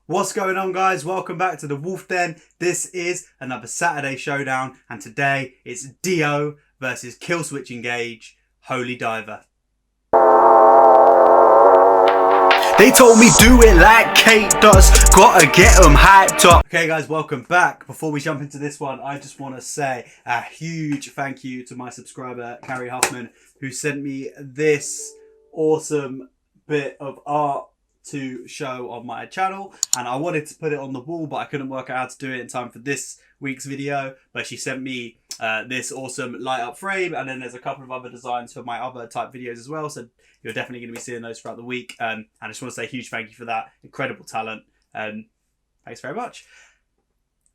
What's going on, guys? Welcome back to the Wolf Den. This is another Saturday Showdown, and today it's DIO versus KILLSWITCH Engage, Holy Diver. They told me do it like Kate does, gotta get them hyped up. Okay guys, welcome back. Before we jump into this one, I just want to say a huge thank you to my subscriber, Carrie Huffman, who sent me this awesome bit of art to show on my channel, and I wanted to put it on the wall, but I couldn't work out how to do it in time for this week's video. But she sent me this awesome light up frame, and then there's a couple of other designs for my other type videos as well, so you're definitely going to be seeing those throughout the week. And I just want to say a huge thank you for that. Incredible talent. Thanks very much.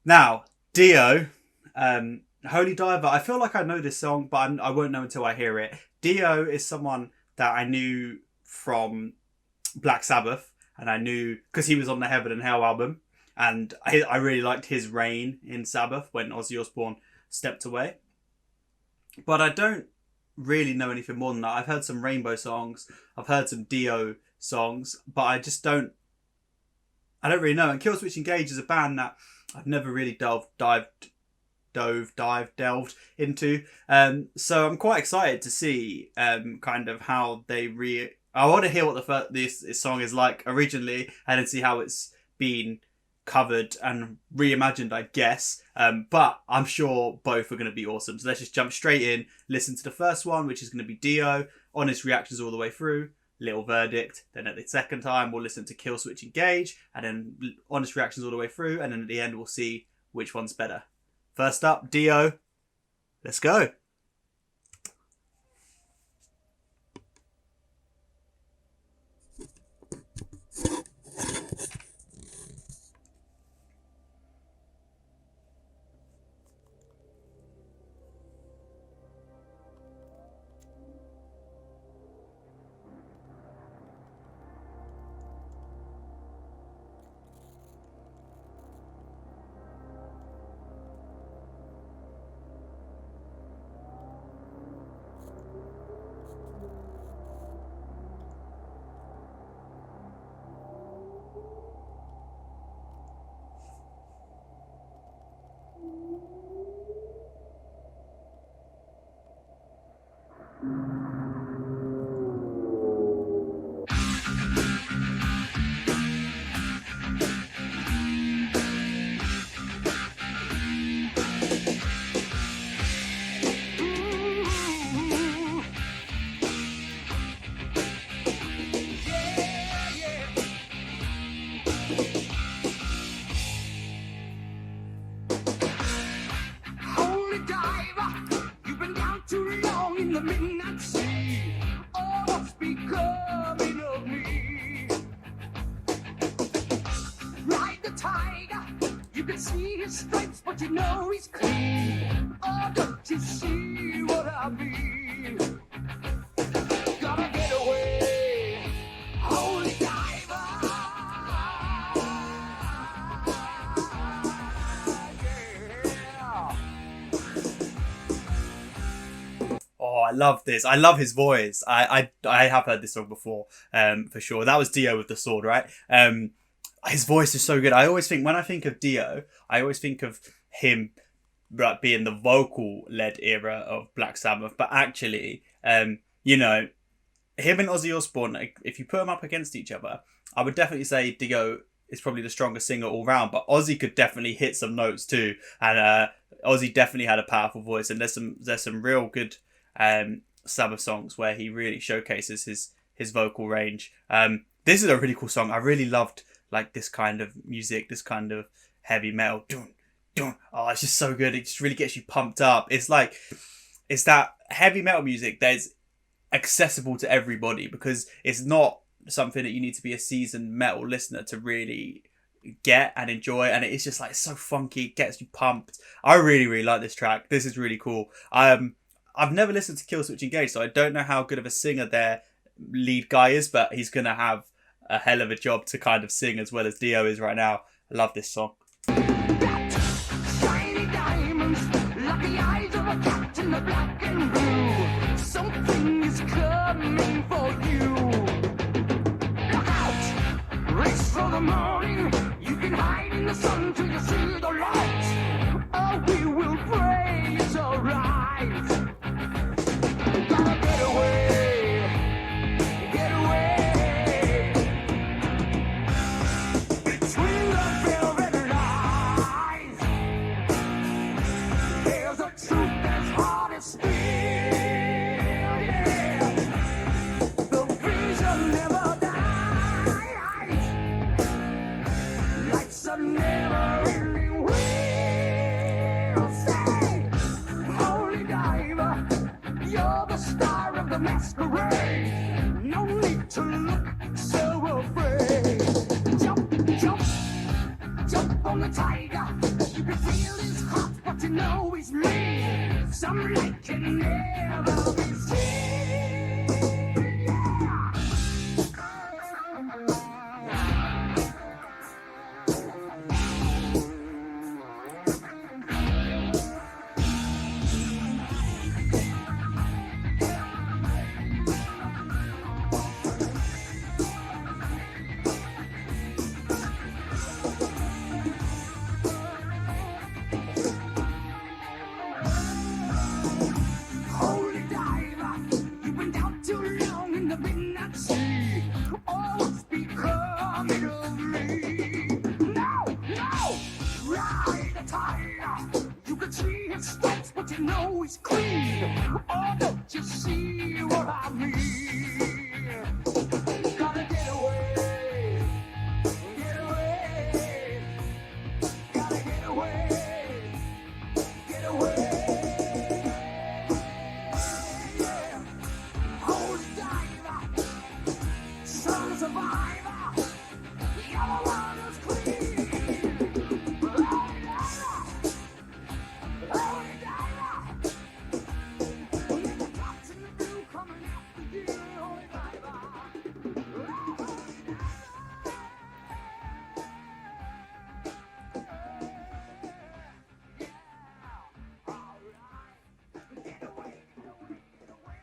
Now, DIO, Holy Diver. I feel like I know this song, but I won't know until I hear it. DIO is someone that I knew from Black Sabbath, and I knew because he was on the Heaven and Hell album, and I really liked his reign in Sabbath when Ozzy Osbourne stepped away. But I don't really know anything more than that. I've heard some Rainbow songs, I've heard some DIO songs, but I don't really know. And KILLSWITCH Engage is a band that I've never really delved into, so I'm quite excited to see kind of how they I want to hear what this song is like originally, and then see how it's been covered and reimagined, I guess. But I'm sure both are going to be awesome. So let's just jump straight in, listen to the first one, which is going to be DIO, honest reactions all the way through, little verdict. Then at the second time, we'll listen to KILLSWITCH Engage, and then honest reactions all the way through. And then at the end, we'll see which one's better. First up, DIO. Let's go. The midnight sea, oh, what's becoming of me? Ride the tiger, you can see his stripes, but you know he's clean. Oh, don't you see what I mean? Gotta get away, holy diver. Yeah. Oh, I love this. I love his voice. I have heard this song before, for sure. That was DIO with the sword, right? His voice is so good. I always think, when I think of DIO, I always think of him being the vocal-led era of Black Sabbath. But actually, you know, him and Ozzy Osbourne, if you put them up against each other, I would definitely say DIO is probably the strongest singer all round. But Ozzy could definitely hit some notes too, and Ozzy definitely had a powerful voice. And there's some real good Sabbath songs where he really showcases his vocal range. This is a really cool song. I really loved like this kind of music, this kind of heavy metal. Dun, dun. Oh, it's just so good. It just really gets you pumped up. It's that heavy metal music that's accessible to everybody, because it's not something that you need to be a seasoned metal listener to really get and enjoy, and it's just like so funky, it gets you pumped. I really like this track. This is really cool. I've never listened to KILLSWITCH Engage, so I don't know how good of a singer their lead guy is, but he's gonna have a hell of a job to kind of sing as well as DIO is right now. I love this song. Shiny diamonds, like the eyes of a cat in the black and blue. Something is coming for you. Look out! Race for the morning. the sun till you see the light. Oh, we will pray it's alright. Gotta get away, get away. Between the velvet lines, there's a truth that's hard as steel. Yeah, the vision never dies. Life's a never-ending wheel. Say, holy diver, you're the star of the masquerade. No need to look so afraid. Jump, jump, jump on the tiger. You can feel his heart, but you know he's mean. Some light can never be seen. Yeah. Holy diver, you've been down too long in the midnight sea. Oh, what's becoming of me? No, no, ride the tiger. You can see his stripes, but you know he's clean. Oh, don't you see what I mean? Gotta get away, get away. Gotta get away, get away. Yeah. Holy diver, son survivor, the other one is clean. Holy diver, holy diver. When the cops in the blue coming after you, holy diver. Holy diver. Yeah. All right. Get away, get away, get away.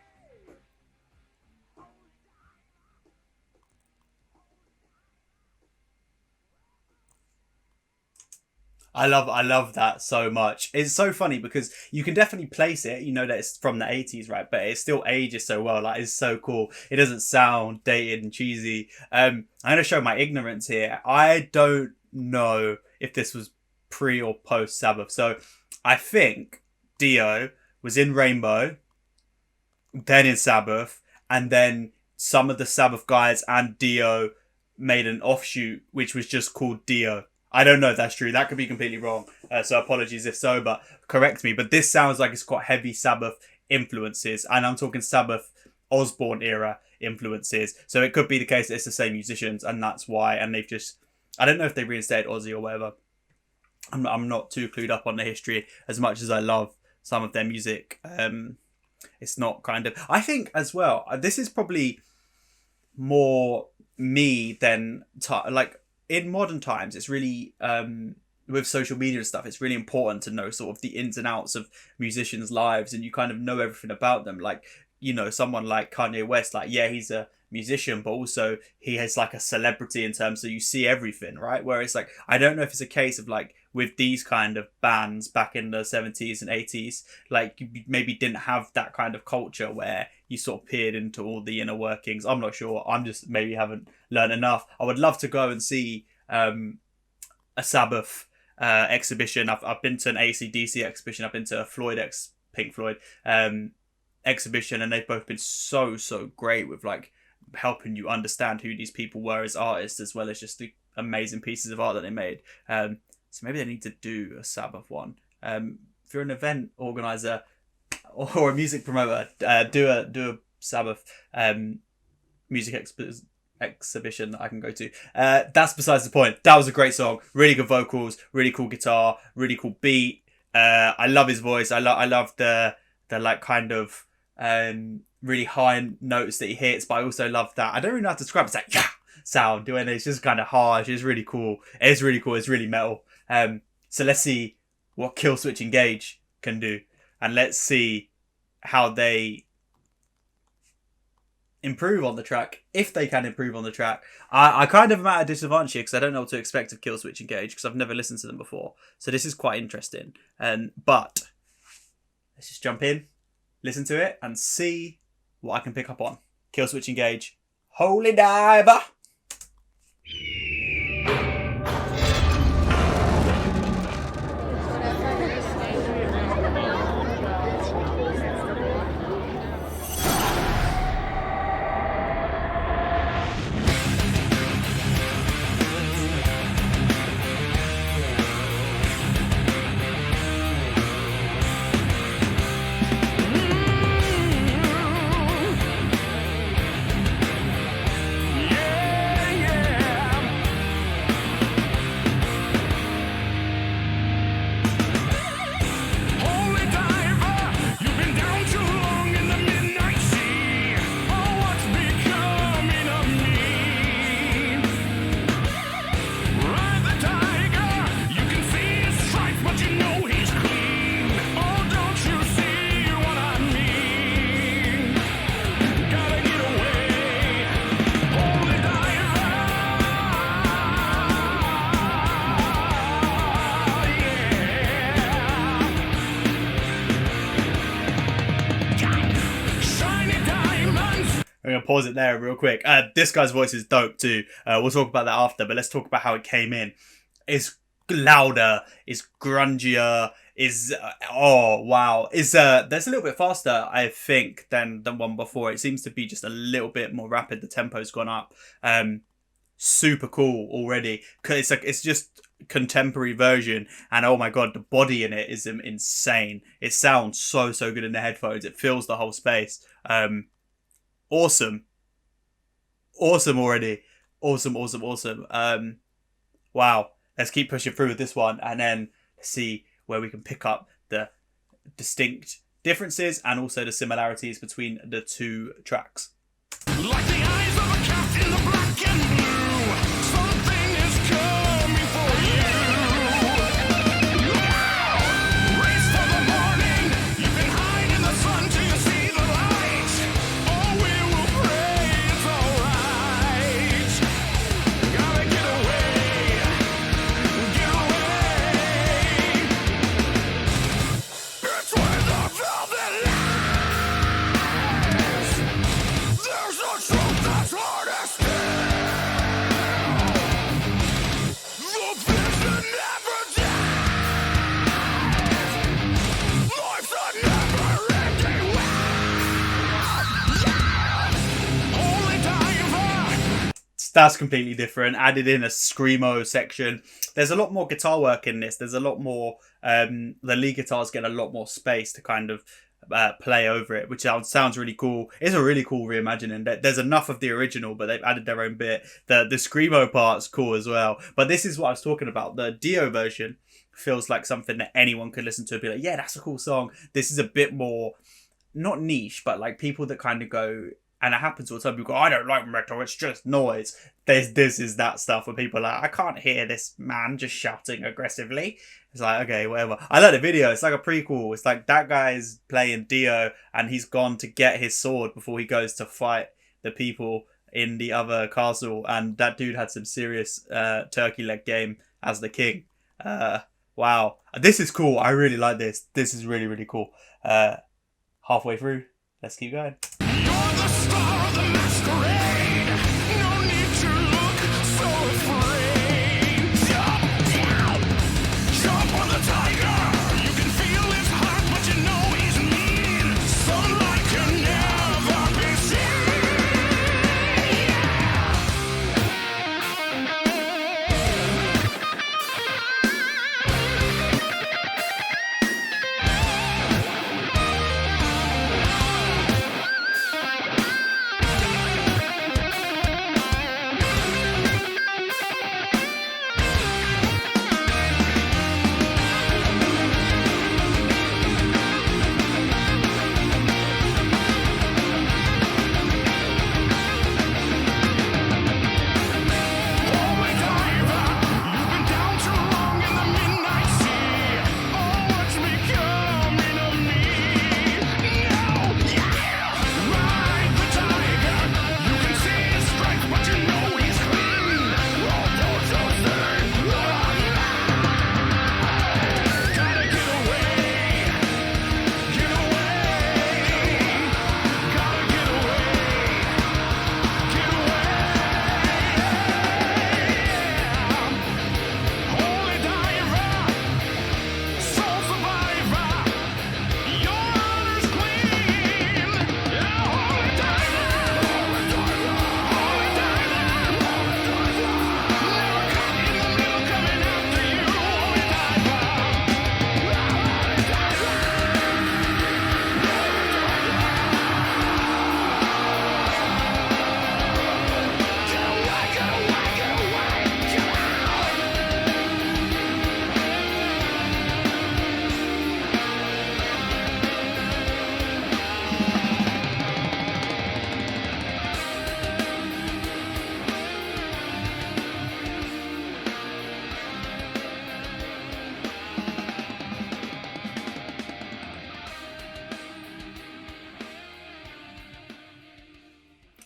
I love that so much. It's so funny because you can definitely place it. You know that it's from the 80s, right? But it still ages so well. Like, it's so cool. It doesn't sound dated and cheesy. I'm gonna show my ignorance here. I don't know if this was pre or post Sabbath. So I think Dio was in Rainbow, then in Sabbath, and then some of the Sabbath guys and Dio made an offshoot which was just called Dio. I don't know if that's true. That could be completely wrong. So apologies if so, but correct me. But this sounds like it's got heavy Sabbath influences. And I'm talking Sabbath Osborne era influences. So it could be the case that it's the same musicians and that's why. And they've just, I don't know if they reinstated Ozzy or whatever. I'm not too clued up on the history as much as I love some of their music. It's not kind of, I think as well, this is probably more me than like, in modern times, it's really, with social media and stuff, it's really important to know sort of the ins and outs of musicians' lives and you kind of know everything about them. Like, you know, someone like Kanye West, like, yeah, he's a musician, but also he has like a celebrity in terms of you see everything, right? Whereas like, I don't know if it's a case of like, with these kind of bands back in the 70s and 80s, like you maybe didn't have that kind of culture where you sort of peered into all the inner workings. I'm not sure. I'm just maybe haven't learned enough. I would love to go and see a Sabbath exhibition. I've been to an AC/DC exhibition. I've been to a Pink Floyd exhibition, and they've both been so great with like helping you understand who these people were as artists, as well as just the amazing pieces of art that they made. So maybe they need to do a Sabbath one. If you're an event organizer or a music promoter, do a Sabbath music exhibition that I can go to. That's besides the point. That was a great song. Really good vocals, really cool guitar, really cool beat. I love his voice. I love the like kind of really high notes that he hits, but I also love that. I don't really know how to describe it. It's like yeah sound doing it. It's just kind of harsh. It's really cool. It's really cool. It's really metal. So let's see what KILLSWITCH Engage can do, and let's see how they improve on the track, if they can improve on the track. I kind of am at a disadvantage here because I don't know what to expect of KILLSWITCH Engage because I've never listened to them before. So this is quite interesting. But let's just jump in, listen to it, and see what I can pick up on. KILLSWITCH Engage, Holy Diver. I'm going to pause it there real quick. This guy's voice is dope too. We'll talk about that after, but let's talk about how it came in. It's louder, it's grungier, oh wow. There's a little bit faster, I think, than one before. It seems to be just a little bit more rapid. The tempo's gone up. Super cool already. It's just contemporary version, and oh my god, the body in it is insane. It sounds so good in the headphones. It fills the whole space. Awesome already. Awesome. Wow, let's keep pushing through with this one, and then see where we can pick up the distinct differences and also the similarities between the two tracks. Like the eyes of a cat in the black and blue, something is coming for you. Race for the morning, you can hide in the sun till you see the light. Oh, we will pray it's alright. Gotta get away, get away. Between the velvet lines, there's a truth that's hard as steel. The vision never dies. Life's a never-ending well. Holy diver. That's completely different. Added in a screamo section. There's a lot more guitar work in this. There's a lot more. The lead guitars get a lot more space to kind of play over it, which sounds really cool. It's a really cool reimagining. There's enough of the original, but they've added their own bit. The screamo part's cool as well. But this is what I was talking about. The DIO version feels like something that anyone could listen to and be like, yeah, that's a cool song. This is a bit more, not niche, but like people that kind of go, and it happens all the time, people go, I don't like metal, it's just noise. This is that stuff where people are like, I can't hear this man just shouting aggressively. It's like, okay, whatever. I like the video. It's like a prequel. It's like that guy's playing Dio and he's gone to get his sword before he goes to fight the people in the other castle. And that dude had some serious turkey leg game as the king. Wow. This is cool. I really like this. This is really cool. Halfway through. Let's keep going. You're the star of the masquerade. No need to look so afraid. Jump down, jump on the tiger. You can feel his heart, but you know he's mean. Sunlight can never be seen.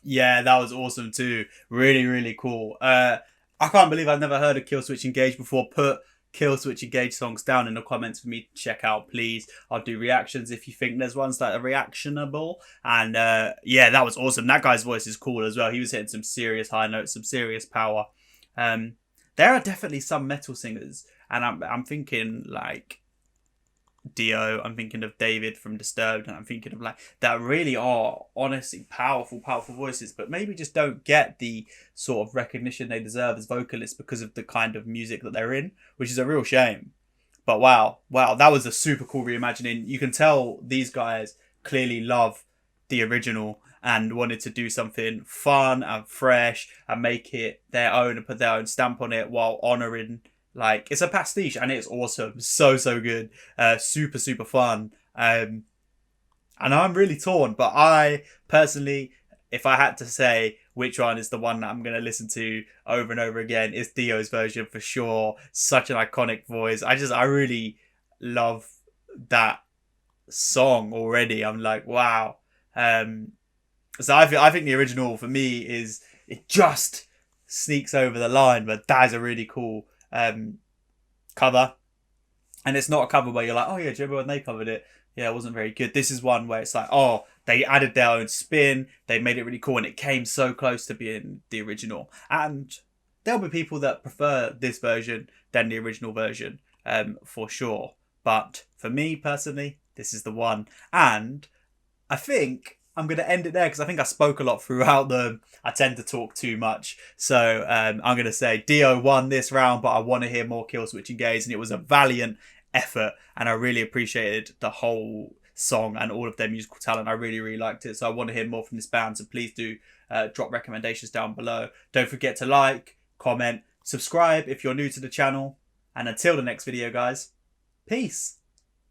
Yeah, that was awesome too. Really, really cool. I can't believe I've never heard of Killswitch Engage before. Put Killswitch Engage songs down in the comments for me to check out, please. I'll do reactions if you think there's ones that are reactionable. And yeah, that was awesome. That guy's voice is cool as well. He was hitting some serious high notes, some serious power. There are definitely some metal singers, and I'm thinking like DIO, I'm thinking of David from Disturbed, and I'm thinking of like that really are honestly powerful voices, but maybe just don't get the sort of recognition they deserve as vocalists because of the kind of music that they're in, which is a real shame. But wow, that was a super cool reimagining. You can tell these guys clearly love the original and wanted to do something fun and fresh and make it their own and put their own stamp on it while honouring, like, it's a pastiche and it's awesome. So good. Super fun. And I'm really torn, but I personally, if I had to say which one is the one that I'm going to listen to over and over again, it's Dio's version for sure. Such an iconic voice. I really love that song already. I'm like, wow. So I think the original for me is, it just sneaks over the line, but that is a really cool cover. And it's not a cover where you're like, oh yeah, do you remember when they covered it? Yeah, it wasn't very good. This is one where it's like, oh, they added their own spin, they made it really cool, and it came so close to being the original. And there'll be people that prefer this version than the original version, for sure. But for me personally, this is the one. And I think I'm going to end it there because I think I spoke a lot throughout them. I tend to talk too much. So I'm going to say Dio won this round, but I want to hear more Killswitch Engage, and it was a valiant effort, and I really appreciated the whole song and all of their musical talent. I really liked it. So I want to hear more from this band. So please do drop recommendations down below. Don't forget to like, comment, subscribe if you're new to the channel. And until the next video, guys, peace.